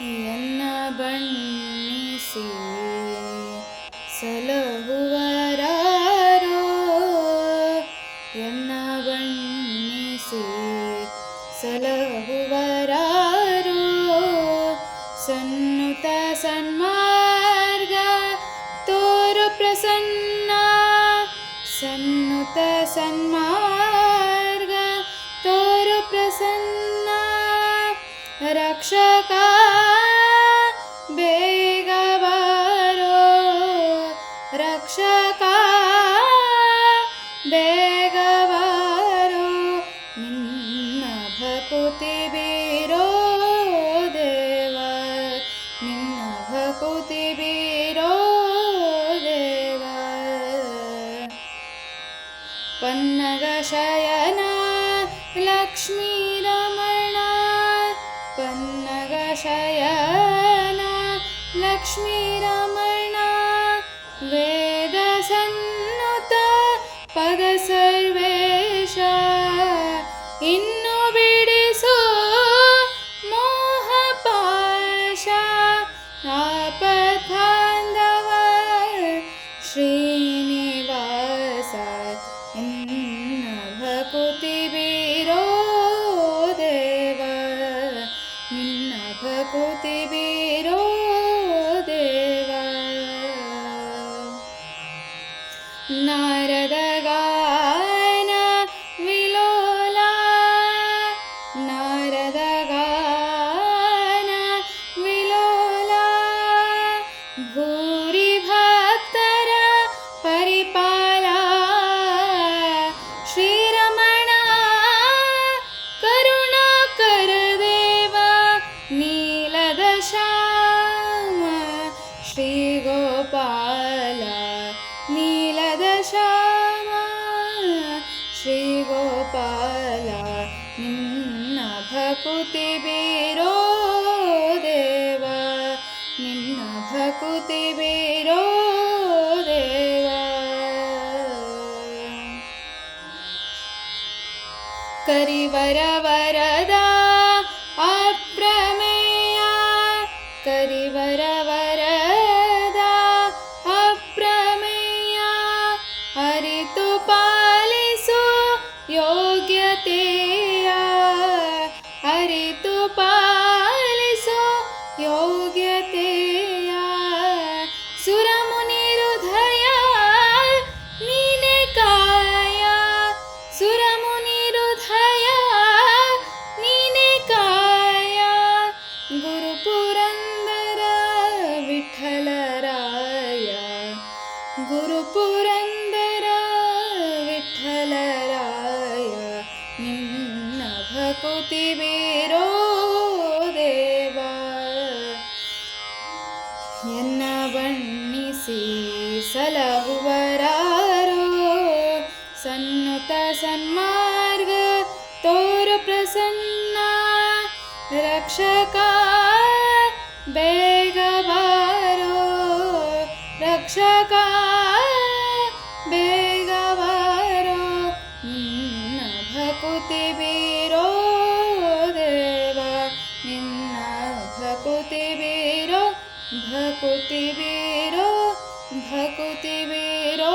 ಎನ್ನ ಬಣ್ಣಿಸಿ ಸಲಹುವರಾರೋ, ಎನ್ನ ಬಣ್ಣಿಸಿ ಸಲಹುವರಾರೋ, ಸನ್ನುತ ಸನ್ಮಾರ್ಗ ತೋರು ಪ್ರಸನ್ನ, ಸನ್ನುತ ಸನ್ಮಾರ್ಗ ತೋರು ಪ್ರಸನ್ನ, ರಕ್ಷಕ ಬೇಗ ಬಾರೋ, ರಕ್ಷಕ ಬೇಗ ಬಾರೋ, ನಿನ್ನ ಭಕುತಿ ಬೀರೋ ದೇವ, ನಿನ್ನ ಭಕುತಿ ಬೀರೋ ದೇವ. ಪನ್ನಗ ಶಯನ ಲಕ್ಷ್ಮೀ ರಮಣ, ಪನ್ನಗ ಶಯನ ಲಕ್ಷ್ಮೀ ರಮಣ, ವೇದ ಸನ್ನುತ ಪದ ಸರ್ವೇಶ, ಇನ್ನು ಬಿಡಿಸು ಮೋಹ ಪಾಶ, ಆಪದ್ಬಾಂಧವ ಶ್ರೀನಿವಾಸ, ಎನ್ನ ಭಕುತಿ ಬೀರೋ ದೇವ, ನಿನ್ನ ಭಕುತಿ ಬೀರೋ ದೇವ. ನಾರದ ಗಾನ ವಿಲೋಲ, ನಾರದ ಗಾನ ವಿಲೋಲ, ಭೂರಿ ಭಕ್ತರ ಪರಿಪಾಲ, ಶ್ರೀರಮಣ ಕರುಣಾಕರ ದೇವ, ನೀಲದ ಶ್ಯಾಮ ಶ್ರೀ ಗೋಪಾಲ, ನೀಲದ ಶ್ಯಾಮ ಶ್ರೀ ಗೋಪಾಲ, ನಿನ್ನ ಭಕುತಿ ಬೀರೋ ದೇವ, ನಿನ್ನ ಭಕುತಿ ಬೀರೋ ದೇವ. ಕರಿವರ ವರದ ಅಪ್ರಮೇಯ, ಕರಿವರ ವರದ ಅಪ್ರಮೇಯ, ಅರಿತು ಪಾಲಿಸು ಯೋಗ್ಯತೆಯ, ಅರಿತು ಪಾಲಿಸು ಯೋಗ್ಯತೆಯ, ಸುರಮುನಿ ಹೃದಯ ನೀನೆ ಕಾಯ, ಸುರಮುನಿ ಹೃದಯ ನೀನೆ ಕಾಯ, ಗುರು ಪುರಂದರ ವಿಠಲರಾಯ, ಗುರು ಪುರಂದರ ವಿಠಲರಾಯ, ನಿನ್ನ ಭಕುತಿ ಬೀರೋ ದೇವ, ಎನ್ನ ಬಣ್ಣಿಸಿ ಸಲಹುವರಾರೋ, ಸನ್ನುತ ಸನ್ಮಾರ್ಗ ತೋರು ಪ್ರಸನ್ನ, ರಕ್ಷಕ ಬೇಗ ಬಾರೋ, ರಕ್ಷಕ ಬೇಗ ಬಾರೋ, ನಿನ್ನ ಭಕುತಿ ಬೀರೋ ದೇವ, ನಿನ್ನ ಭಕುತಿ ಬೀರೋ, ಭಕುತಿ ಬೀರೋ, ಭಕುತಿ ಬೀರೋ.